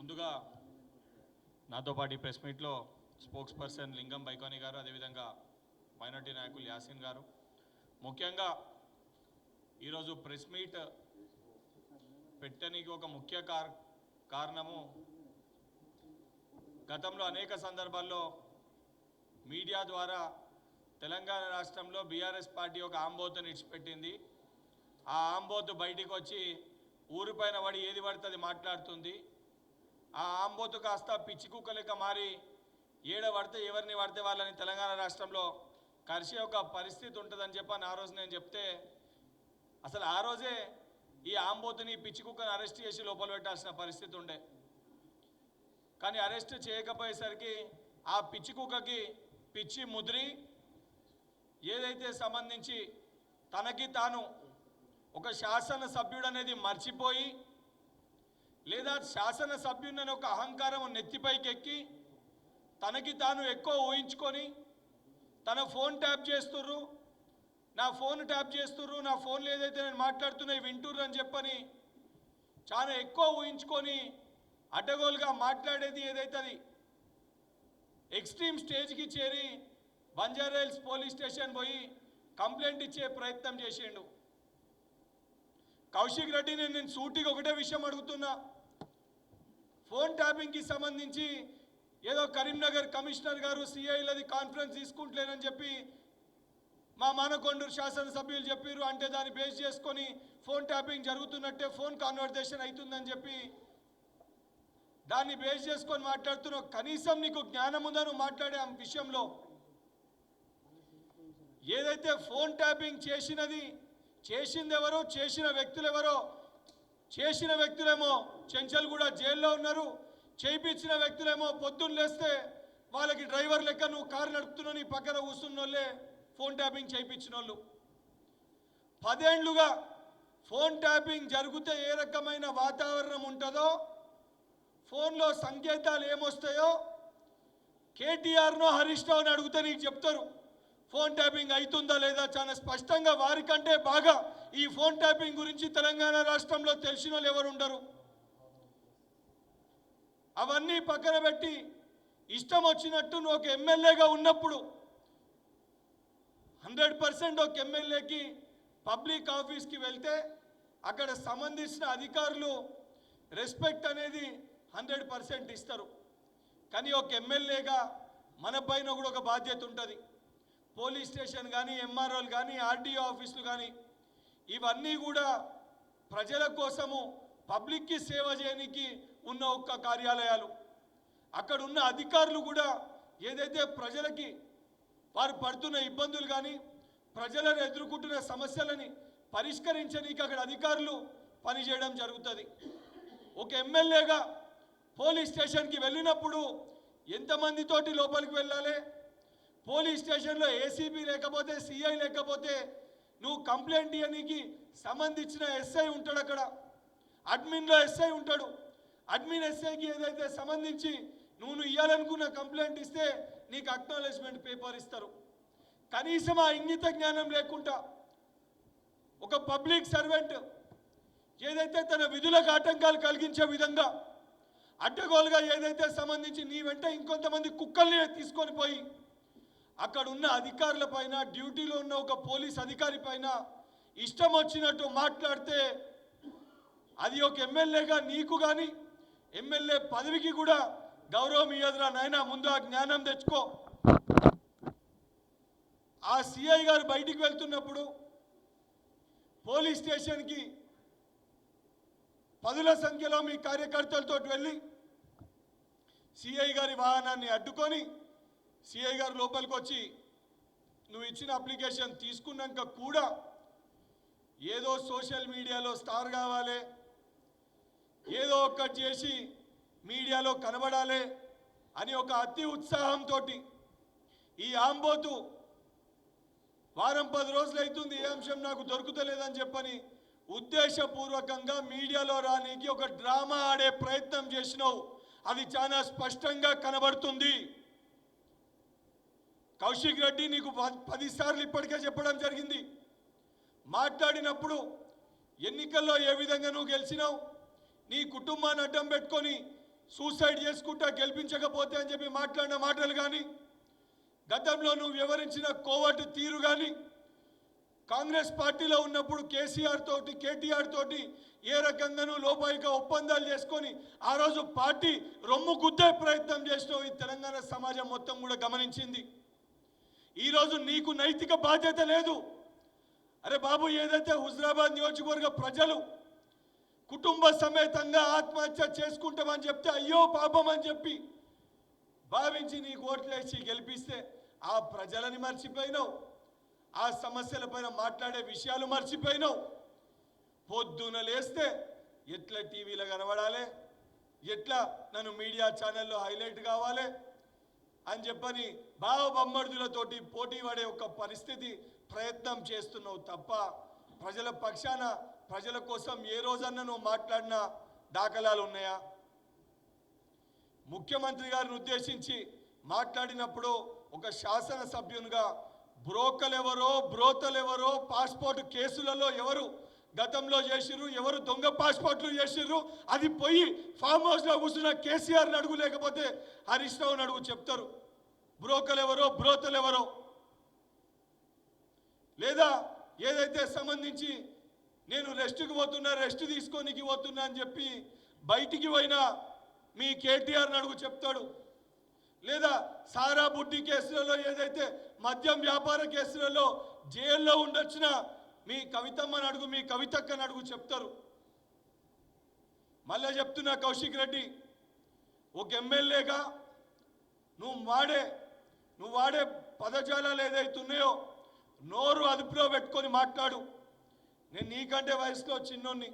ముందుగా నాతో పాటు ప్రెస్ మీట్లో స్పోక్స్ పర్సన్ లింగం బైకోని గారు, అదేవిధంగా మైనార్టీ నాయకులు యాసిన్ గారు, ముఖ్యంగా ఈరోజు ప్రెస్ మీట్ పెట్టడానికి ఒక ముఖ్య కారణము గతంలో అనేక సందర్భాల్లో మీడియా ద్వారా తెలంగాణ రాష్ట్రంలో బీఆర్ఎస్ పార్టీ ఒక ఆంబోతుని ఇచ్చిపెట్టింది. ఆ ఆంబోతు బయటికి వచ్చి ఊరిపైన పడి ఏది పడుతుంది మాట్లాడుతుంది. ఆ ఆంబోతు కాస్త పిచ్చి కుక్క లెక్క మారి ఏడ పడితే ఎవరిని పడితే వాళ్ళని తెలంగాణ రాష్ట్రంలో కరిసే ఒక పరిస్థితి ఉంటుందని చెప్పని ఆ రోజు నేను చెప్తే, అసలు ఆ రోజే ఈ ఆంబోతుని పిచ్చి కుక్కను అరెస్ట్ చేసి లోపల పెట్టాల్సిన పరిస్థితి ఉండే. కానీ అరెస్ట్ చేయకపోయేసరికి ఆ పిచ్చి కుక్కకి పిచ్చి ముదిరి ఏదైతే సంబంధించి తనకి తాను ఒక శాసనసభ్యుడు అనేది మర్చిపోయి, లేదా శాసనసభ్యుని ఒక అహంకారం నెత్తిపైకి ఎక్కి తనకి తాను ఎక్కువ ఊహించుకొని తన ఫోన్ ట్యాప్ చేస్తుర్రు, నా ఫోన్ ట్యాప్ చేస్తుర్రు, నా ఫోన్లో ఏదైతే నేను మాట్లాడుతున్నాయి వింటుర్రు అని చెప్పని చాలా ఎక్కువ ఊహించుకొని అడ్డగోలుగా మాట్లాడేది ఏదైతే అది ఎక్స్ట్రీమ్ స్టేజ్కి చేరి బంజారాహిల్స్ పోలీస్ స్టేషన్ పోయి కంప్లైంట్ ఇచ్చే ప్రయత్నం చేసిండు. కౌశిక్ రెడ్డిని నేను సూటిగా ఒకటే విషయం అడుగుతున్నా. ఫోన్ ట్యాపింగ్కి సంబంధించి ఏదో కరీంనగర్ కమిషనర్ గారు సిఐలది కాన్ఫరెన్స్ తీసుకుంటలేనని చెప్పి మా మానకొండూరు శాసనసభ్యులు చెప్పారు. అంటే దాన్ని బేస్ చేసుకొని ఫోన్ ట్యాపింగ్ జరుగుతున్నట్టే ఫోన్ కాన్వర్జేషన్ అవుతుందని చెప్పి దాన్ని బేస్ చేసుకొని మాట్లాడుతున్నావు. కనీసం నీకు జ్ఞానం ఉందా నువ్వు మాట్లాడే ఆ విషయంలో? ఏదైతే ఫోన్ ట్యాపింగ్ చేసింది ఎవరో, చేసిన వ్యక్తులు ఎవరో, చేసిన వ్యక్తులేమో చెంచల్గూడ జైల్లో ఉన్నారు, చేయించిన వ్యక్తులేమో పొద్దున్న లేస్తే వాళ్ళకి డ్రైవర్ లెక్క నువ్వు కారు నడుపుతున్నావు, నీ పక్కన కూర్చున్న వాళ్ళే ఫోన్ ట్యాపింగ్ చేయించిన వాళ్ళు. 10 ఏళ్లుగా ఫోన్ ట్యాపింగ్ జరిగితే ఏ రకమైన వాతావరణం ఉంటుందో, ఫోన్లో సంకేతాలు ఏమొస్తాయో కేటీఆర్నో హరీష్ రావుని అడిగితే నీకు చెప్తారు. ఫోన్ ట్యాపింగ్ అవుతుందా లేదా చాలా స్పష్టంగా. వారికంటే బాగా ఈ ఫోన్ ట్యాపింగ్ గురించి తెలంగాణ రాష్ట్రంలో తెలిసిన వాళ్ళు ఎవరు ఉండరు. అవన్నీ పక్కన పెట్టి ఇష్టం వచ్చినట్టు నువ్వు ఒక ఎమ్మెల్యేగా ఉన్నప్పుడు 100% ఒక ఎమ్మెల్యేకి పబ్లిక్ ఆఫీస్కి వెళ్తే అక్కడ సంబంధించిన అధికారులు రెస్పెక్ట్ అనేది 100% ఇస్తారు. కానీ ఒక ఎమ్మెల్యేగా మన పైన కూడా ఒక బాధ్యత ఉంటుంది. పోలీస్ స్టేషన్ కానీ, ఎంఆర్ఓలు కానీ, ఆర్డీఓ ఆఫీసులు కానీ ఇవన్నీ కూడా ప్రజల కోసము పబ్లిక్కి సేవ చేయడానికి ఉన్న ఒక్క కార్యాలయాలు. అక్కడ ఉన్న అధికారులు కూడా ఏదైతే ప్రజలకి వారు పడుతున్న ఇబ్బందులు కానీ, ప్రజలను ఎదుర్కొంటున్న సమస్యలని పరిష్కరించడానికి అక్కడ అధికారులు పనిచేయడం జరుగుతుంది. ఒక ఎమ్మెల్యేగా పోలీస్ స్టేషన్కి వెళ్ళినప్పుడు ఎంతమందితోటి లోపలికి వెళ్ళాలి? పోలీస్ స్టేషన్లో ఏసీబీ లేకపోతే, సిఐ లేకపోతే నువ్వు కంప్లైంట్ ఇవ్వడానికి సంబంధించిన ఎస్ఐ ఉంటాడు. అక్కడ అడ్మిన్లో ఎస్ఐ ఉంటాడు. అడ్మిన్ ఎస్ఐకి ఏదైతే సంబంధించి నువ్వు ఇవ్వాలనుకున్న కంప్లైంట్ ఇస్తే నీకు అక్నాలెడ్జ్మెంట్ పేపర్ ఇస్తారు. కనీసం ఆ ఇంగిత జ్ఞానం లేకుండా ఒక పబ్లిక్ సర్వెంట్ ఏదైతే తన విధులకు ఆటంకాలు కలిగించే విధంగా అడ్డగోలుగా ఏదైతే సంబంధించి నీ వెంట ఇంకొంతమంది కుక్కల్ని తీసుకొని పోయి అక్కడ ఉన్న అధికారుల పైన, డ్యూటీలో ఉన్న ఒక పోలీస్ అధికారి పైన ఇష్టం వచ్చినట్టు మాట్లాడితే అది ఒక ఎమ్మెల్యేగా నీకు కానీ ఎమ్మెల్యే పదవికి కూడా గౌరవం ఇయ్యదురా నాయనా. ముందు ఆ జ్ఞానం తెచ్చుకో. ఆ సిఐ గారు బయటికి వెళ్తున్నప్పుడు పోలీస్ స్టేషన్కి 10ల సంఖ్యలో మీ కార్యకర్తలతో వెళ్ళి సిఐ గారి వాహనాన్ని అడ్డుకొని సిఐ గారు లోపలికి వచ్చి నువ్వు ఇచ్చిన అప్లికేషన్ తీసుకున్నాక కూడా ఏదో సోషల్ మీడియాలో స్టార్ కావాలి, ఏదో ఒక్కటి చేసి మీడియాలో కనబడాలి అని ఒక అతి ఉత్సాహంతో ఈ ఆంబోతు వారం 10 రోజులు అవుతుంది ఏ అంశం నాకు దొరుకుతలేదని చెప్పని ఉద్దేశపూర్వకంగా మీడియాలో రానికి ఒక డ్రామా ఆడే ప్రయత్నం చేసినావు. అది చాలా స్పష్టంగా కనబడుతుంది. కౌశిక్ రెడ్డి నీకు 10 సార్లు ఇప్పటికే చెప్పడం జరిగింది. మాట్లాడినప్పుడు ఎన్నికల్లో ఏ విధంగా నువ్వు గెలిచినావు, నీ కుటుంబాన్ని అడ్డం పెట్టుకొని సూసైడ్ చేసుకుంటా గెలిపించకపోతే అని చెప్పి మాట్లాడిన మాటలు కానీ, గతంలో నువ్వు వివరించిన కోవటి తీరు కానీ, కాంగ్రెస్ పార్టీలో ఉన్నప్పుడు కేసీఆర్ తోటి కేటీఆర్ తోటి ఏ రకంగానూ లోపాయిక ఒప్పందాలు చేసుకొని ఆ రోజు పార్టీ రొమ్ము గుద్దే ప్రయత్నం చేసినావు. ఈ తెలంగాణ సమాజం మొత్తం కూడా గమనించింది. ఈరోజు నీకు నైతిక బాధ్యత లేదు. అరే బాబు, ఏదైతే హుజరాబాద్ నియోజకవర్గ ప్రజలు కుటుంబ సమేతంగా ఆత్మహత్య చేసుకుంటామని చెప్తే అయ్యో పాపం అని చెప్పి భావించి నీకు ఓట్లేసి గెలిపిస్తే ఆ ప్రజలని మర్చిపోయినావు, ఆ సమస్యలపైన మాట్లాడే విషయాలు మర్చిపోయినావు. పొద్దున లేస్తే ఎట్లా టీవీలో కనబడాలి, ఎట్లా నన్ను మీడియా ఛానల్లో హైలైట్ కావాలి అని చెప్పని బావబొమ్మర్దులతోటి పోటీ పడే ఒక పరిస్థితి ప్రయత్నం చేస్తున్నావు తప్ప ప్రజల పక్షాన ప్రజల కోసం ఏ రోజన్నా నువ్వు మాట్లాడిన దాఖలాలు ఉన్నాయా? ముఖ్యమంత్రి గారిని ఉద్దేశించి మాట్లాడినప్పుడు ఒక శాసనసభ్యునిగా బ్రోతలెవరో పాస్పోర్ట్ కేసులలో ఎవరు గతంలో చేసిర్రు, ఎవరు దొంగ పాస్పోర్ట్లు చేసిర్రు, అది పోయి ఫామ్ హౌస్లో కూర్చున్న కేసీఆర్ని అడుగు, లేకపోతే హరీష్ రావుని అడుగు చెప్తారు. బ్రోతలెవరో లేదా ఏదైతే సంబంధించి నేను రెస్ట్ తీసుకోనికి పోతున్నా అని చెప్పి బయటికి పోయినా మీ కేటీఆర్ని అడుగు చెప్తాడు. లేదా సారా బుడ్డి కేసులలో, ఏదైతే మద్యం వ్యాపార కేసులలో జైల్లో ఉండొచ్చిన మీ కవితమ్మని అడుగు, మీ కవితక్కని అడుగు చెప్తారు. మళ్ళీ చెప్తున్నా, కౌశిక్ రెడ్డి ఒక ఎమ్మెల్యేగా నువ్వు వాడే పదజాలాలు ఏదైతున్నాయో నోరు అదుపులో పెట్టుకొని మాట్లాడు. నేను నీకంటే వయసులో చిన్నోన్ని,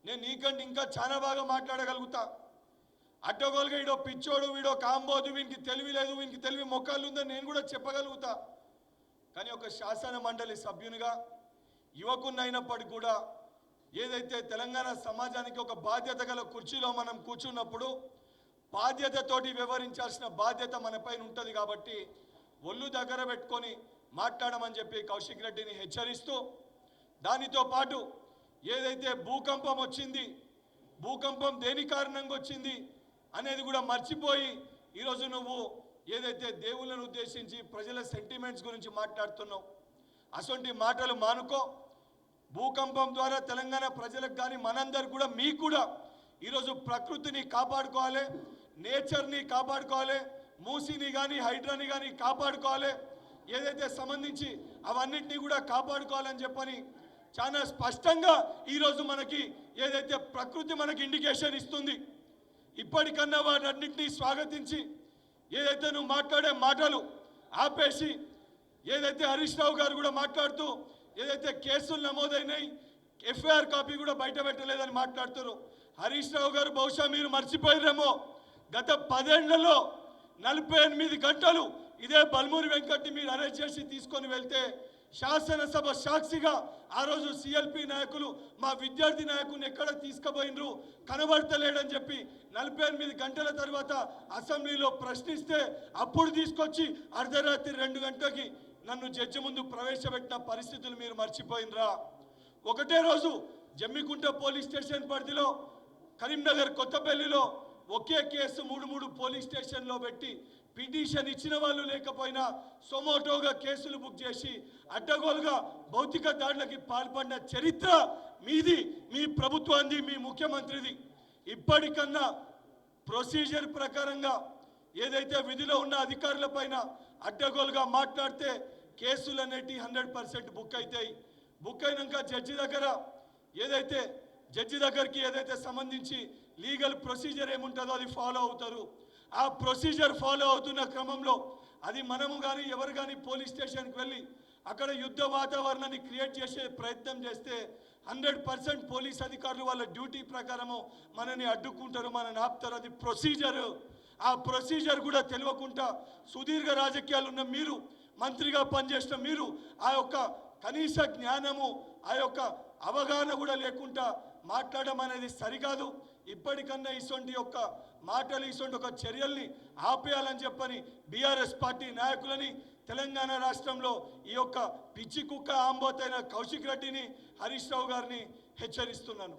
నేను నీకంటే ఇంకా చాలా బాగా మాట్లాడగలుగుతా. అడ్డగోలుగా వీడో పిచ్చోడు, వీడో కాంబోదు, వీనికి తెలివి లేదు, వీనికి తెలివి మొక్కలు ఉందని నేను కూడా చెప్పగలుగుతా. కానీ ఒక శాసన మండలి సభ్యునిగా యువకున్నైనప్పటికీ కూడా ఏదైతే తెలంగాణ సమాజానికి ఒక బాధ్యత గల కుర్చీలో మనం కూర్చున్నప్పుడు బాధ్యతతోటి వ్యవహరించాల్సిన బాధ్యత మనపైన ఉంటుంది. కాబట్టి ఒళ్ళు దగ్గర పెట్టుకొని మాట్లాడమని చెప్పి కౌశిక్ రెడ్డిని హెచ్చరిస్తూ, దానితో పాటు ఏదైతే భూకంపం వచ్చింది, భూకంపం దేని కారణంగా వచ్చింది అనేది కూడా మర్చిపోయి ఈరోజు నువ్వు ఏదైతే దేవుళ్ళను ఉద్దేశించి ప్రజల సెంటిమెంట్స్ గురించి మాట్లాడుతున్నావు, అటువంటి మాటలు మానుకో. భూకంపం ద్వారా తెలంగాణ ప్రజలకు కానీ మనందరు కూడా మీకు కూడా ఈరోజు ప్రకృతిని కాపాడుకోవాలి, నేచర్ని కాపాడుకోవాలి, మూసిని కానీ హైడ్రాని కానీ కాపాడుకోవాలి. ఏదైతే సంబంధించి అవన్నిటినీ కూడా కాపాడుకోవాలని చెప్పని చాలా స్పష్టంగా ఈరోజు మనకి ఏదైతే ప్రకృతి మనకి ఇండికేషన్ ఇస్తుంది. ఇప్పటికన్నా వాటన్నిటినీ స్వాగతించి ఏదైతే నువ్వు మాట్లాడే మాటలు ఆపేసి, ఏదైతే హరీష్ రావు గారు కూడా మాట్లాడుతూ ఏదైతే కేసులు నమోదైనాయి ఎఫ్ఐఆర్ కాపీ కూడా బయట పెట్టలేదని మాట్లాడుతారు. హరీష్ రావు గారు బహుశా మీరు మర్చిపోయారేమో, గత 10 ఏళ్లలో 48 గంటలు ఇదే బల్మూరి వెంకట్ని మీరు అరెస్ట్ చేసి తీసుకొని వెళ్తే శాసనసభ సాక్షిగా ఆ రోజు సిఎల్పి నాయకులు మా విద్యార్థి నాయకుని ఎక్కడ తీసుకుపోయినరు కనబడతలేడని చెప్పి 48 గంటల తర్వాత అసెంబ్లీలో ప్రశ్నిస్తే అప్పుడు తీసుకొచ్చి అర్ధరాత్రి 2 గంటలకి నన్ను జడ్జి ముందు ప్రవేశపెట్టిన పరిస్థితులు మీరు మర్చిపోయినరా? ఒకటే రోజు జమ్మికుంట పోలీస్ స్టేషన్ పరిధిలో, కరీంనగర్ కొత్తపల్లిలో ఒకే కేసు 3 పోలీస్ స్టేషన్లో పెట్టి పిటిషన్ ఇచ్చిన వాళ్ళు లేకపోయినా సొమోటోగా కేసులు బుక్ చేసి అడ్డగోలుగా భౌతిక దాడులకి పాల్పడిన చరిత్ర మీది, మీ ప్రభుత్వాన్ని, మీ ముఖ్యమంత్రిది. ఇప్పటికన్నా ప్రొసీజర్ ప్రకారంగా ఏదైతే విధిలో ఉన్న అధికారుల పైన అడ్డగోలుగా మాట్లాడితే కేసులు అనేటి 100% బుక్ అవుతాయి. బుక్ అయినాక జడ్జి దగ్గరికి ఏదైతే సంబంధించి లీగల్ ప్రొసీజర్ ఏముంటుందో అది ఫాలో అవుతారు. ఆ ప్రొసీజర్ ఫాలో అవుతున్న క్రమంలో అది మనము కానీ ఎవరు కానీ పోలీస్ స్టేషన్కి వెళ్ళి అక్కడ యుద్ధ వాతావరణాన్ని క్రియేట్ చేసే ప్రయత్నం చేస్తే 100% పోలీస్ అధికారులు వాళ్ళ డ్యూటీ ప్రకారము మనని అడ్డుకుంటారు, మనని ఆపుతారు. అది ప్రొసీజరు. ఆ ప్రొసీజర్ కూడా తెలియకుండా సుదీర్ఘ రాజకీయాలు ఉన్న మీరు, మంత్రిగా పనిచేసిన మీరు, ఆ యొక్క కనీస జ్ఞానము, ఆ యొక్క అవగాహన కూడా లేకుండా మాట్లాడడం అనేది సరికాదు. ఇప్పటికన్నా ఇటువంటి యొక్క మాటలు, ఇటువంటి ఒక చర్యల్ని ఆపేయాలని చెప్పని బీఆర్ఎస్ పార్టీ నాయకులని, తెలంగాణ రాష్ట్రంలో ఈ యొక్క పిచ్చి కుక్క ఆంబోతైన కౌశిక్ రెడ్డిని, హరీష్ రావు గారిని హెచ్చరిస్తున్నాను.